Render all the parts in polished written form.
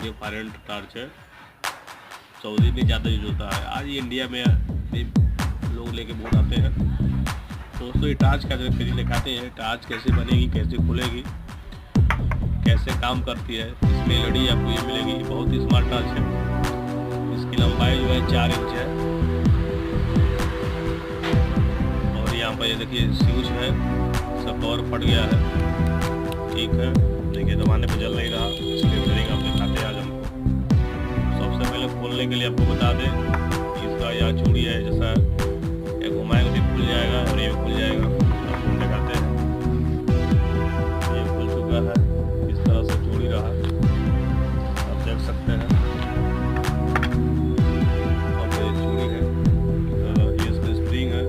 देखिए फारेंट टार्च है, सऊदी में ज़्यादा यूज होता है। आज ये इंडिया में भी लोग लेके बहुत आते हैं। तो दोस्तों ये टार्च का जो फिर दिखाते हैं, टार्च कैसे बनेगी, कैसे खुलेगी, कैसे काम करती है। इसमें एलईडी आपको ये मिलेगी, बहुत ही स्मार्ट टार्च है। इसकी लंबाई जो है 4 इंच है। और यहाँ पर ये देखिए स्विच है, सब कवर फट गया है, ठीक है। देखिए दबाने पे जल नहीं रहा, इसलिए फिटिंग आप दिखाते हैं आज हमको। सबसे पहले खोलने के लिए आपको बता दें इसका यहाँ चूड़ी है, जैसा ये घुमाएंगे तो खुल जाएगा और ये भी खुल जाएगा। आपको दिखाते हैं, ये खुल चुका है, इस तरह से चूड़ी रहा, आप देख सकते हैं। और ये चूड़ी है, ये इसका स्प्रिंग है,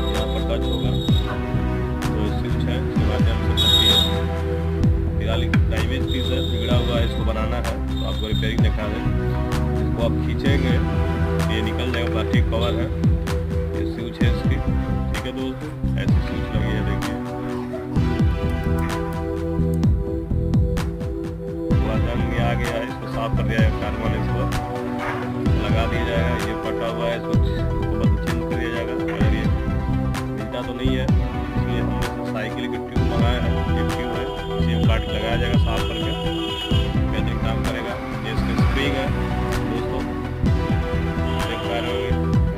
यहाँ पर टच होगा तो स्विच है, इसके माध्यम से चलती है। फिलहाल डैमेज पीस है, बिगड़ा हुआ है, इसको बनाना है तो आपको रिपेयरिंग दिखा दें। इसको आप खींचेंगे ये निकल जाएगा, प्लास्टिक कवर है, ये स्विच है इसकी, ठीक है दोस्तों। ऐसी स्विच लगी है, देखिए थोड़ा जंग आ गया है, इसको साफ कर दिया जाएगा, कार्बन इसको लगा दिया जाएगा। ये फटा हुआ है, इसको चेंज कर दिया जाएगा। अगर ये मिलता तो नहीं है, इसलिए हमने साइकिल की ट्यूब मंगाया है, ये ट्यूब है, इसे काट के लगाया जाएगा साफ करके, बेहतरीन काम करेगा। ये इसका स्प्रिंग है दोस्तों, देख पा रहे होंगे,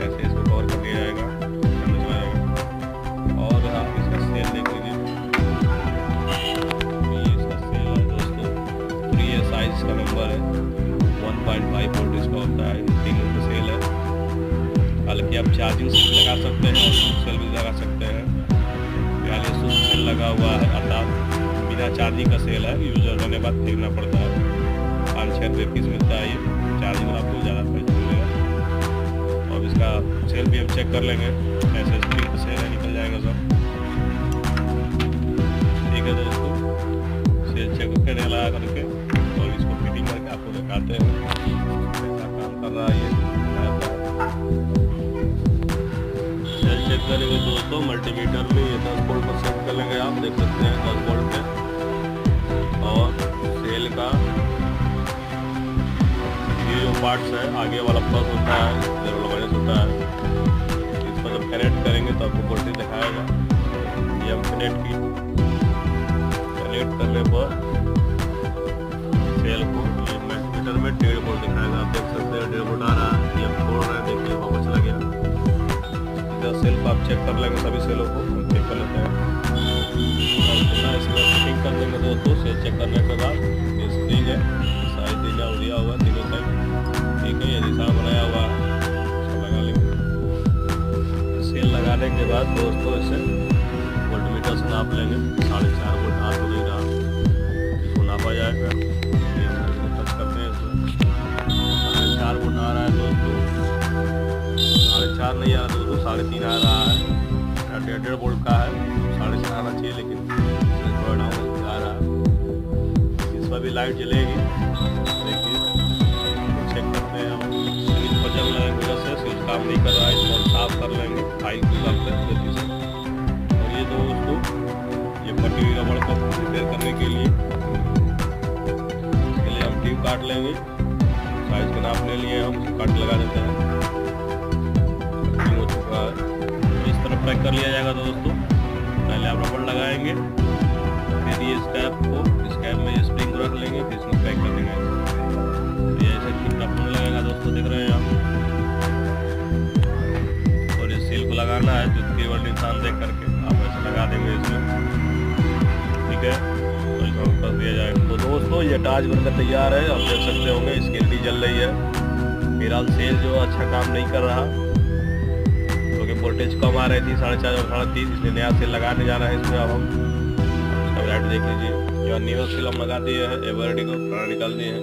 ऐसे इसको कवर कर दिया जाएगा, समझ में आएगा। और आप इसका सेल देख लीजिए, ये इसका सेल है दोस्तों, 3 साइज का नंबर है, 1.5 वोल्ट इसका होता है, 3 इंच सेल है। हालांकि आप चार्जिंग से भी लगा सकते हैं, सेल भी लगा सकते हैं। फिलहाल सेल लगा हुआ है, अर्थात बिना चार्जिंग का सेल है, यूज करने के बाद फेंकना पड़ता है। 5-6 रुपये पीस मिलता है, ये चार्जिंग में आपको ज़्यादा पैसा मिलेगा। और इसका सेल भी हम चेक कर लेंगे, ऐसे स्प्रिंग का सेल है, निकल जाएगा सब, ठीक है दोस्तों। सेल चेक करके लगा करके और इसको फिटिंग करके आपको दिखाते हैं कैसा काम कर रहा है ये। सेल चेक करेंगे दोस्तों, मल्टीमीटर में ये 10 वोल्ट पर सेट कर लेंगे, आप देख सकते हैं 10 वोल्ट पे। और सेल का ये जो पार्ट्स है, आगे वाला प्लस होता है, इधर वाला माइनस होता है, इसको जब कनेक्ट करेंगे तो आपको वोल्टेज दिखाएगा। ये हम कनेक्ट करने पर सेल को ये मल्टीमीटर में 1.5 वोल्ट दिखाएगा, आप देख सकते हैं 1.5 वोल्ट आ रहा है। ये हम छोड़ रहे हैं, देखिए वापस चला गया। सेल को आप चेक कर लेंगे, सभी सेलों को हम चेक कर लेते हैं और इसमें फिटिंग कर देंगे दोस्तों। सेल चेक करने के बाद ये स्प्रिंग है, साइज दिया हुआ है तीनों साइड, ठीक है। ये निशान बनाया हुआ है, इसको लगा लेंगे। सेल लगाने के बाद दोस्तों इसे वोल्टमीटर से नाप लेंगे, 4.5 वोल्ट आ तो नहीं रहा, इसको नापा जाएगा। टच करते हैं इसमें, 4.5 वोल्ट आ रहा है दोस्तों, 4.5 नहीं आ रहा दोस्तों, 3.5 आ रहा है। 1.5 वोल्ट का है, 4.5 आना चाहिए, लेकिन थोड़ा डाउन आ रहा है। इस पर भी लाइट जलेगी, देखिए चेक करते हैं हम। स्विच पर जल रहा है, वजह से स्विच काम नहीं कर रहा है, इसको हम साफ कर लेंगे फाइल करते हैं जल्दी से। और ये दोस्तों ये फटी हुई रबड़ को रिपेयर करने के लिए, इसके लिए हम ट्यूब काट लेंगे, साइज का नाप ले लिए हम, उसको काट लगा देते हैं। इस तरह पैक कर लिया जाएगा दोस्तों। पहले आप रबड़ लगाएंगे, फिर ये स्कैप में ये स्प्रिंग को रख लेंगे, फिर इसमें पैक कर देंगे। ये ऐसे ठीक अपने लगेगा दोस्तों, देख रहे हैं आप। और ये सील को लगाना है, जो केवल निशान देख करके आप ऐसे लगा देंगे इसमें, ठीक है। तो इसको कर दिया जाएगा। तो दोस्तों ये टार्च बनकर तैयार है, आप देख सकते होंगे, इसकी एलईडी जल रही है। फिलहाल सेल जो अच्छा काम नहीं कर रहा, क्योंकि वोल्टेज कम आ रही थी 4.5 और 3.5, इसलिए नया सेल लगाने जाना है इसमें। अब हम इसका लाइट देख लीजिए, जो न्यू सेल हम लगा दिए हैं, एवरडी को निकाल दिए हैं।